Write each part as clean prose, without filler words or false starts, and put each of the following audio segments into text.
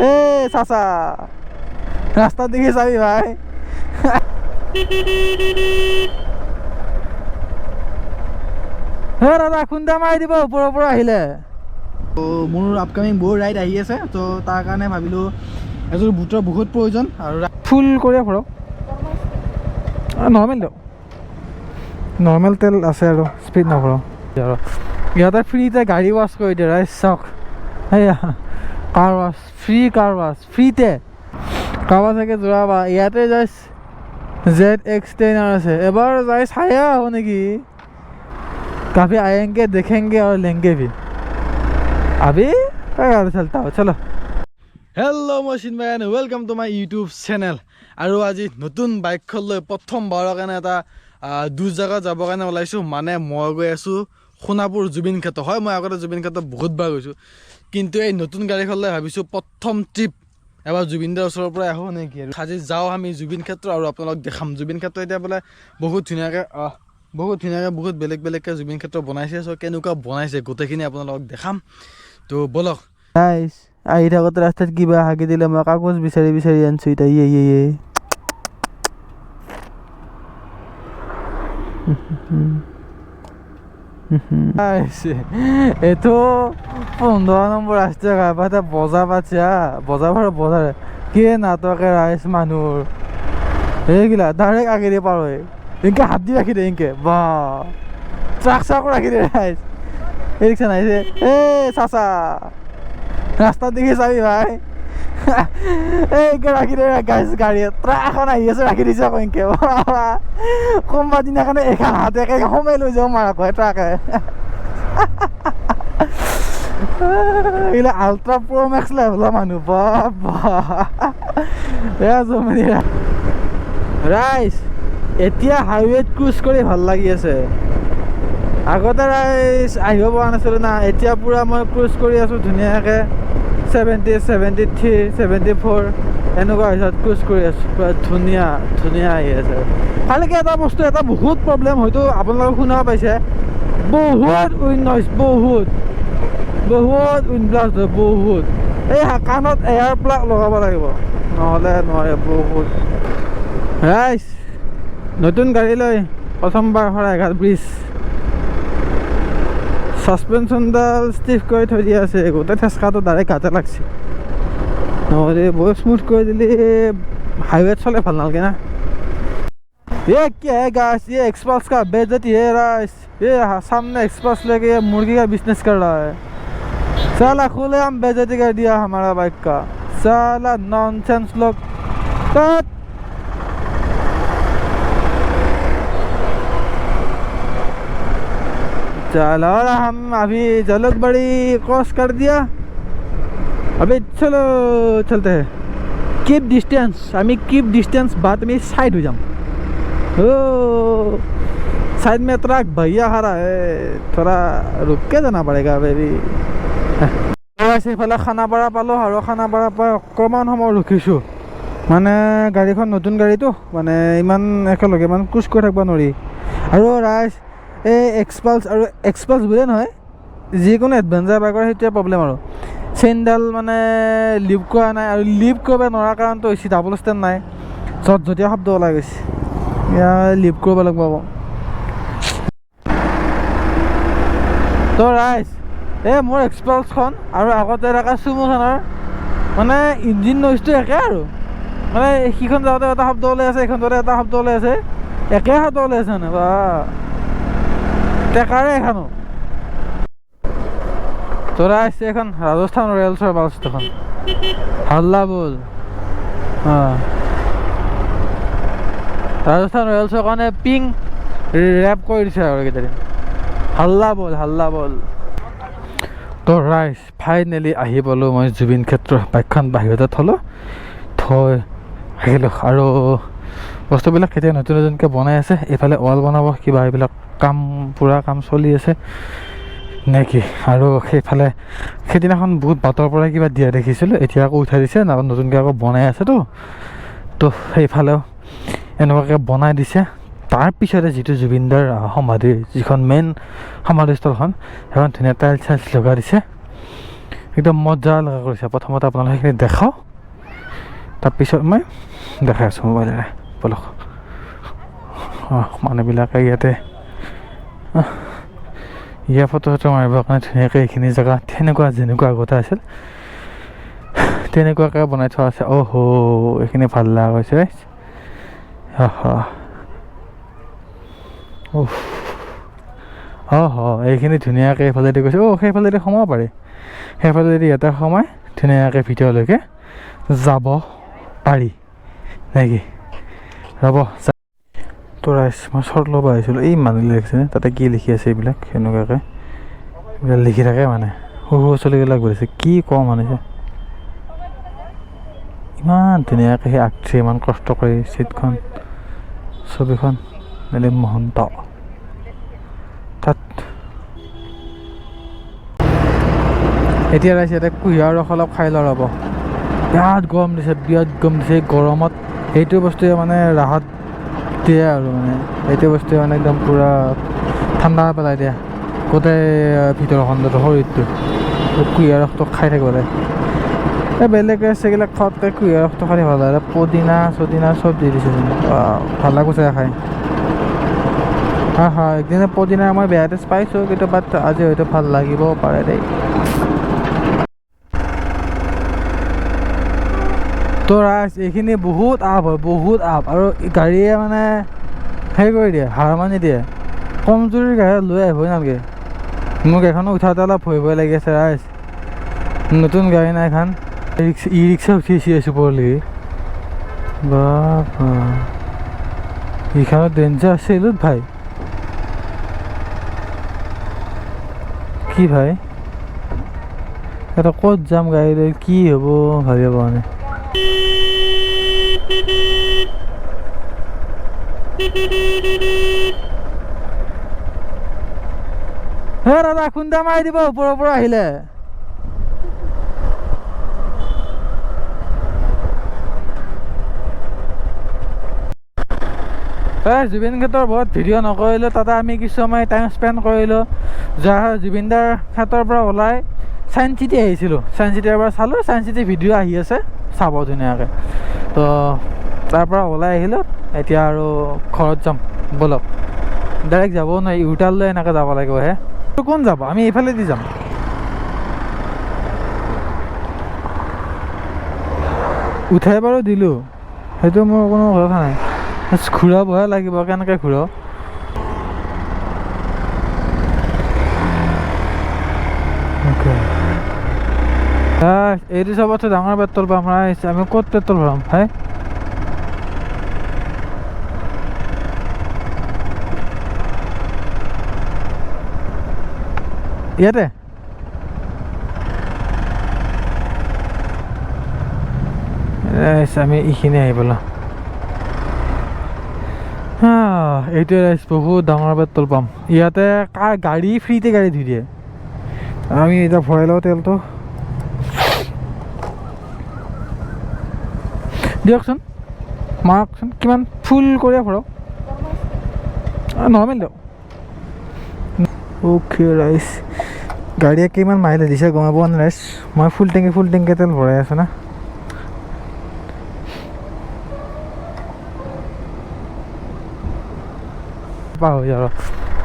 এ চাচা ৰাস্তাৰ দিকে যাবি ভাই হে দাদা খুন্দা মাৰি দিব ওপৰৰ পৰা আহিলে মোৰ আপকামিং বহুত ৰাইড আহি আছে তো তাৰ কাৰণে ভাবিলোঁ এযোৰ বুটৰ বহুত প্ৰয়োজন আৰু ফুল কৰি ফুৰক নৰ্মেল দিয়ক নৰ্মেল তেল আছে আৰু স্পীড নভৰাওঁ আৰু ইয়াতে ফ্ৰীতে গাড়ী ৱাছ কৰি দিয়ে ৰাইজ চাওক সেয়া কাৰ ৱাছ ফ্ৰীতে কাৰোবাৰ চাগে যোৱাবা ইয়াতে যাইছ ZX10 আছে এবাৰ যাই চাই আহো নেকি काफ़ी आएंगे देखेंगे और लेंगे भी अभी गाड़ी चलता हो चलो hello machine man welcome to my YouTube channel और आज नतुन बाइकखन লৈ প্ৰথমবাৰৰ কাৰণে এটা দূৰ জায়গা যাব কাৰণে ওলাইছো মানে মই গৈ আছো সোণাপুৰ জুবিন ক্ষেত্ৰ হয় মই আগতে জুবিন ক্ষেত্ৰ বহুতবাৰ গৈছো কিন্তু এই নতুন গাড়ীখন লৈ ভাবিছো প্ৰথম ট্ৰিপ এবাৰ জুবিনদাৰ ওচৰৰ পৰা আহো নেকি আৰু আজি যাও আমি জুবিন ক্ষেত্ৰ আৰু আপোনালোক দেখাম জুবিন ক্ষেত্ৰ এতিয়া বোলে বহুত ধুনীয়াকৈ বহুত বেলেগকৈ জুবিন ক্ষেত্ৰ বনাইছে সো কেনেকুৱা বনাইছে গোটেইখিনি আপোনালোকক দেখাম তো বলক গাইস আহি থাকোতে ৰাস্তাত কিবা হাগি দিলে মই কাগজ বিচাৰি আনছো এটা ইয়ে এইটো 15 নম্বৰ ৰাস্তা ঘাটা বজা পাছা বজাৰ কি নাটকে ৰাইজ মানুহৰ এইগিলা ডাইৰেক্ট আগে দিয়ে পাৰ হয় इनके हाथ दी रखी दे इनके वाह ट्रक रखी दे এই রিক্সা নাইছে এ চাচা রাস্তার দিকে যাবি ভাই এইকে রাখি দে গাইছ গাড়ী ট্ৰাক এখন আহি আছে ৰাখি দিছে আকৌ ইনকে কোনোবা দিনাখনে এখন হাতে সোমাই লৈ যাওঁ মাৰা কয় ট্ৰাকে এইগিলা আল্ট্ৰা প্ৰ' মেক্স লেভেলৰ মানুহ বাবা এয়া জমনি ৰাইজ এতিয়া হাইৱেত ক্ৰুজ কৰি ভাল লাগি আছে আগতে আহিব পৰা নাছিলোঁ না এতিয়া পূৰা মই ক্ৰুজ কৰি আছোঁ ধুনীয়াকৈ 70, 73, 74 এনেকুৱা হিচাপত ক্ৰুজ কৰি আছোঁ পূৰা ধুনীয়া আহি আছে খালিকৈ এটা বস্তু এটা বহুত প্ৰব্লেম হয়তো আপোনালোকে শুনা পাইছে বহুত উইণ্ড নইজ বহুত উইণ্ড ব্লাষ্ট হয় বহুত এই কাণত এয়াৰ প্লাগ লগাব লাগিব নহ'লে নোৱাৰে বহুত ৰাইজ নতুন গাড়ী লৈ প্ৰথমবাৰ শৰাইঘাট ব্ৰিজ ছাছপেনশ্যনডাল ষ্টিফ কৰি থৈ দিয়া আছে গোটেই ঠেচকাটো ডাইৰেক্ট গাতে লাগছে নহ'লে বহুত স্মুথ কৰি দিলে হাইৱেত চলে ভাল নালাগে না ये क्या है गाइस ये एक्सपल्स का बेइज्जती है गाइस ये सामने एक्सपल्स लेके मुर्गी का बिजनेस कर रहा है साला खुलेआम बेइज्जती कर दिया हमारा बाइक का साला नॉनसेंस लोग चलो हम अभी जलक बड़ी क्रॉस कर दिया अभी चलो चलते हैं कीप डिस्टेंस बाद में साइड हो जाऊँ साइड में ट्रक भैया खड़ा है थोड़ा रुक के जाना पड़ेगा बेबी वैसे इफाले खानापारा पालो और खानापारा पर অকণমান সময় ৰখিছোঁ মানে গাড়ীখন নতুন গাড়ীটো মানে ইমান একেলগে ইমান ক্ৰুজ কৰি থাকিব নোৱাৰি আৰু ৰাইজ এই এক্সপালছ বুলিয়ে নহয় যিকোনো এডভেঞ্চাৰ বাইকৰ সেইটোৱে প্ৰব্লেম আৰু চেইনডাল মানে লিভ কৰা নাই আৰু লিভ কৰিব নোৱাৰা কাৰণটো হৈছে ডাবল ষ্টেণ্ড নাই য'ত শব্দ ওলাই গৈছে ইয়াৰ লিভ কৰিব লাগিব তো ৰাইজ এই মোৰ এক্সপালছখন আৰু আগতে থকা চুমুখনৰ মানে ইঞ্জিন নইজটো একে আৰু মানে সিখন যাওঁতে এটা শব্দ ওলাই আছে এইখন যাওঁতে এটা শব্দ ওলাই আছে একে শব্দ ওলাই আছে মানে বা টেকাৰে এখানো তোরা আসছে এখন রাজস্থান রয়্যালসের বাস তখন হাল্লা বল রাজস্থান রয়্যালসের ওখানে পিং র্যাপ করে দিছে আর কেইদিন হাল্লা বল তো ৰাইজ ফাইনেলি আহি পালোঁ মই জুবিন ক্ষেত্ৰ বাইকখন বাহিৰতে থলোঁ থৈ আহিলোঁ আৰু বস্তুবিলাক কেতিয়া নতুনকৈ বনাই আছে এইফালে ৱাল বনাব কিবা এইবিলাক পুৰা কাম চলি আছে নেকি আৰু সেইফালে সেইদিনাখন বহুত বাটৰ পৰা কিবা দিয়া দেখিছিলোঁ এতিয়া আকৌ উঠাই দিছে নতুনকৈ আকৌ বনাই আছেতো তো সেইফালেও এনেকুৱাকৈ বনাই দিছে তাৰপিছতে যিটো জুবিনদাৰ সমাধি যিখন মেইন সমাধিস্থলখন সেইখন ধুনীয়া টাইলছ লগাই দিছে একদম মজা লগা কৰিছে। প্ৰথমতে আপোনালোকে সেইখিনি দেখাওঁ, তাৰপিছত মই দেখাই আছোঁ মোবাইলেৰে। বলক মানুহবিলাকে ইয়াতে ইয়াৰ ফটো মাৰিবৰ কাৰণে ধুনীয়াকৈ এইখিনি জেগা তেনেকুৱা যেনেকুৱা আগতে আছিল তেনেকুৱাকৈ বনাই থোৱা আছে। অহ' এইখিনি ভাল লগা হৈছে। এইখিনি ধুনীয়াকৈ এইফালেদি গৈছে। সেইফালেদি সোমাব পাৰি, সেইফালেদি ইয়াতে সোমাই ধুনীয়াকৈ ভিতৰলৈকে যাব পাৰি নেকি? ৰ'ব তো ৰাইজ, মই শ্বৰ্ট ল'ব আহিছিলোঁ। এই মানুহ লিখিছেনে তাতে কি লিখি আছে এইবিলাক সেনেকুৱাকৈ এইবিলাক লিখি থাকে মানে সৰু সৰু ছোৱালীবিলাক বহিছে। কি কম মানে ইমান ধুনীয়াকৈ সেই আঁকিছে, ইমান কষ্ট কৰি চিটখন ছবিখন দিলীপ মহন্ত তাত। এতিয়া ৰাইজ ইয়াতে কুঁহিয়াৰ ৰস অলপ খাই লওঁ। ৰ'ব বিৰাট গৰম দিছে, বিৰাট গৰম দিছে। গৰমত সেইটো বস্তুৱে মানে ৰাহত দিয়ে আৰু মানে এইটো বস্তুৱে মানে একদম পূৰা ঠাণ্ডা পেলাই দিয়ে গোটেই ভিতৰৰ খণ্ডটো, শৰীৰটো। কুঁহিয়াৰ ৰসটো খাই থাকিব লাগে। এই বেলেগ ৰেচিপিবিলাক খোৱাতকৈ কুঁহিয়াৰ ৰসটো খালি ভাল লাগে। পদিনা চদিনা চব দি দিছে, ভাল লাগিছে খাই। একদিনে পদিনা মই বেয়া টেষ্ট পাইছোঁ, কিন্তু বাট আজি হয়তো ভাল লাগিব পাৰে দেই। তো ৰাইজ এইখিনি বহুত আপ হয়, বহুত আপ। আৰু গাড়ীয়ে মানে হেৰি কৰি দিয়ে, হাৰ মানি দিয়ে। কমজুৰি গাড়ী লৈ আহিবই নালাগে। মোক এখনো উঠাওঁতে অলপ ভয় লাগি আছে ৰাইজ। নতুন গাড়ী নাই এখন, ই ৰিক্সা উঠি আছোঁ পৰলি। বাপা এইখনত ডেঞ্জাৰ আছিল ভাই। কি ভাই এটা ক'ত যাম গাড়ী লৈ, কি হ'ব ভাবিব মানে। দাদা খুন্দা মাৰি দিব ওপৰৰ পৰা আহিলে। জুবিন ক্ষেত্ৰৰ বহুত ভিডিঅ' নকৰিলোঁ, তাতে আমি কিছু সময় টাইম স্পেণ্ড কৰিলোঁ। জুবিন দাৰ ক্ষেত্ৰৰ পৰা ওলাই চায়েন্স চিটি আহিছিলোঁ, চায়েন্স চিটিৰ পৰা চালোঁ। চায়েন্স চিটি ভিডিঅ' আহি আছে, চাব ধুনীয়াকৈ। তো তাৰ পৰা ওলাই আহিলোঁ, এতিয়া আৰু ঘৰত যাম। বলক ডাইৰেক্ট যাবও নোৱাৰি, ইউটাৰ্ণ লৈ এনেকৈ যাব লাগিব। কোন যাব? আমি এইফালেদি যাম। উঠাই বাৰু দিলোঁ, সেইটো মোৰ কোনো কথা নাই। ঘূৰাবহে লাগিব, কেনেকৈ ঘূৰাও? এইটো চবতছে ডাঙৰ পেট্ৰল পাম্প আহিছে। আমি ক'ত পেট্ৰল ভৰাম ভাই? ইয়াতে আমি এইখিনি আহি পেলাম। এইটোৱে বহুত ডাঙৰ পেট্ৰল পাম্প। ইয়াতে গাড়ী ফ্ৰীতে গাড়ী ধুই দিয়ে। আমি এতিয়া ভৰাই লওঁ তেলটো। দিয়কচোন, মাৰকচোন, কিমান ফুল কৰি ভৰাওক। নৰ্মেল দিয়ক। অ'কে ৰাইজ, গাড়ীয়ে কিমান মাইলেজ দিছে গম পোৱা নাই ৰাইজ। মই ফুল টেংকি তেল ভৰাই আছোঁ না। পাহৰি আৰু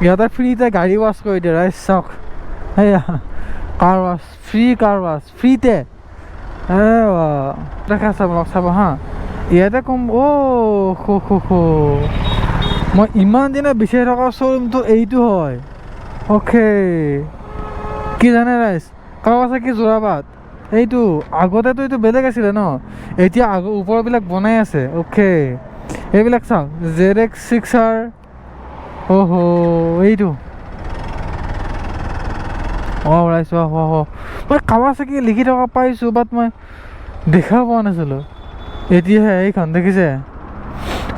ইয়াতে ফ্ৰীতে গাড়ী ৱাছ কৰি দিয়ে ৰাইজ। চাওক সেয়া কাৰ ৱাছ, কাৰ ৱাছ ফ্ৰীতে। দেখা চাব হা, ইয়াতে কম। মই ইমান দিনে বিচাৰি থকা শ্ব'ৰুমটো এইটো হয়। অ'কে, কি জানে ৰাইজ, কাৱাচাকি যোৰাবাট এইটো। আগতেতো এইটো বেলেগ আছিলে ন, এতিয়া ওপৰবিলাক বনাই আছে। অ'কে, এইবিলাক চাওক ZX6R। এইটো ৰাইজ, মই কাৱাচাকি লিখি থকা পাইছোঁ, বাট মই দেখা পোৱা নাছিলোঁ। এতিয়াহে এইখন দেখিছে,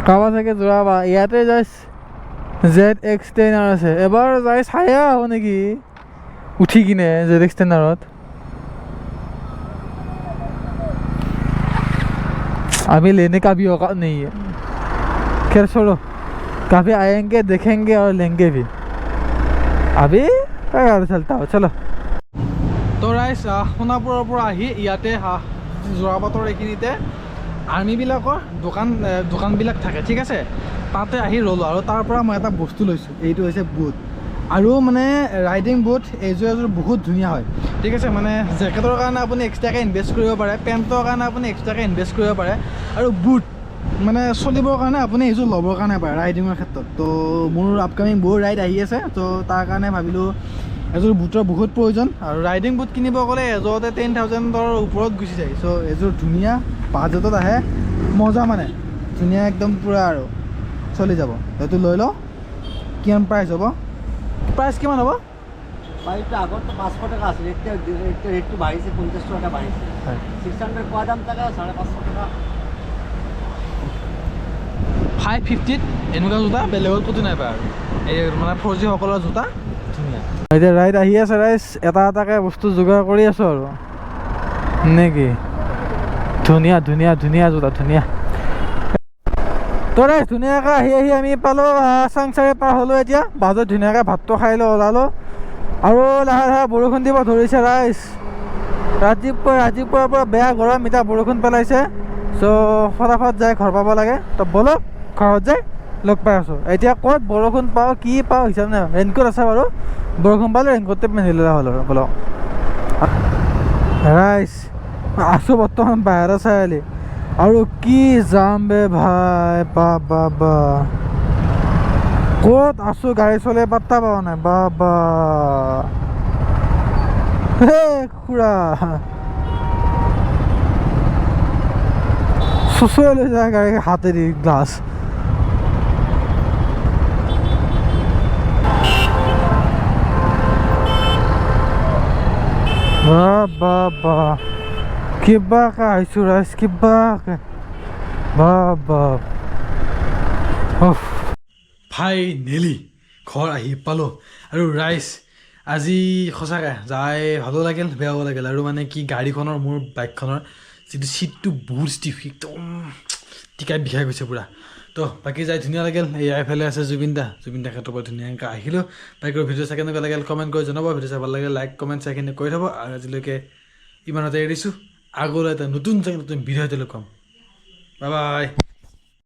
কাৱাচাকি যোৰাবাট। ইয়াতে জাষ্ট ZX10R আছে। এবাৰ যাই চায়ে আহোঁ নেকি উঠি কিনে ZX10Rত। अभी लेने का भी औकात नहीं है। खैर छोड़ो, कभी आएंगे देखेंगे और लेंगे भी। अभी चलता हो चलो। तो ৰাইজ সোণাপুৰৰ পৰা আহি ইয়াতে যোৰাবাটৰ এইখিনিতে আৰ্মিবিলাকৰ দোকানবিলাক থাকে ঠিক আছে তাতে আহি ৰ'লোঁ আৰু তাৰ পৰা মই এটা বস্তু লৈছোঁ এইটো হৈছে বুট আৰু মানে ৰাইডিং বুট এযোৰ বহুত ধুনীয়া হয় ঠিক আছে মানে জেকেটৰ কাৰণে আপুনি এক্সট্ৰাকৈ ইনভেষ্ট কৰিব পাৰে পেণ্টৰ কাৰণে আপুনি এক্সট্ৰাকৈ ইনভেষ্ট কৰিব পাৰে আৰু বুট মানে চলিবৰ কাৰণে আপুনি এইযোৰ ল'বৰ কাৰণে পাৰে ৰাইডিঙৰ ক্ষেত্ৰত তো মোৰ আপকামিং বহুত ৰাইড আহি আছে তো তাৰ কাৰণে ভাবিলোঁ এযোৰ বুটৰ বহুত প্ৰয়োজন আৰু ৰাইডিং বুট কিনিব গ'লে এযোৰতে 10,000ৰ ওপৰত গুচি যায় চ' এযোৰ ধুনীয়া বাজেটত আহে মজা মানে ধুনীয়া একদম পূৰা আৰু চলি যাব এইটো লৈ লওঁ কিমান প্ৰাইচ হ'ব প্ৰাইচ কিমান হ'ব বাইকটা আগত 500 টাকা আছিল এতিয়া রেটটো বাড়িছে 50 টাকা বাড়িছে 600 কোয়া দাম টাকা 550 টাকা 550 এনেকুৱা জোতা বেলেগত ক'তো নাই পায় আৰু এই মানে ফৌজিসকলৰ জোতা ধুনীয়া এতিয়া ৰাইড আহি আছে ৰাইজ এটা এটাকৈ বস্তু যোগাৰ কৰি আছোঁ আৰু নেকি ধুনীয়া ধুনীয়া ধুনীয়া জোতা ধুনীয়া তো ৰাইজ ধুনীয়াকৈ আহি আমি পালোঁ চাংচাৰি পাৰ হ'লোঁ এতিয়া বাজত ধুনীয়াকৈ ভাতটো খাই লৈ ওলালোঁ আৰু লাহে লাহে বৰষুণ দিব ধৰিছে ৰাইজ ৰাতিপুৱাৰ পৰা বেয়া গৰম এতিয়া বৰষুণ পেলাইছে চ' ফটাফট যাই ঘৰ পাব লাগে তো ব'লক ঘৰত যাই লগ পাই আছোঁ এতিয়া ক'ত বৰষুণ পাওঁ কি পাওঁ হিচাপ নাই ৰেইনকোট আছে বাৰু বৰষুণ পালে ৰেইনকোটটো পিন্ধি ল'লে হ'ল আৰু ব'লক ৰাইজ আছোঁ বৰ্তমান বাহিৰত চাৰিআলি আৰু কি যাম বে ভাই বা ক'ত আছোঁ গাড়ী চলে পাত্তা পাওঁ নাই বাবা হে খুৰা চুচুৱে লৈ যায় গাড়ী হাতেদি গ্লাছ বা কিবাকে আহিছোঁ ৰাইজ কিবাকে বা ফাইনেলি ঘৰ আহি পালোঁ আৰু ৰাইজ আজি সঁচাকৈ যাই ভালো লাগিল বেয়াও লাগিল আৰু মানে কি গাড়ীখনৰ মোৰ বাইকখনৰ যিটো ছিটটো বহুত ষ্টিফ একদম টিকাই বিষাই গৈছে পূৰা তো বাকী যাই ধুনীয়া লাগিল এয়া এফালে আছে জুবিন দা ক্ষেত্ৰৰ পৰা ধুনীয়াকৈ আহিলোঁ বাইকৰ ভিডিঅ' চাই কেনেকুৱা লাগিল কমেণ্ট কৰি জনাব ভিডিঅ' চাই ভাল লাগিলে লাইক কমেণ্ট চাই কিনে কৰি থ'ব আৰু আজিলৈকে ইমানতে এৰিছোঁ আগলৈ এটা নতুন ভিডিঅ' এটালৈ ক'ম বাই বাই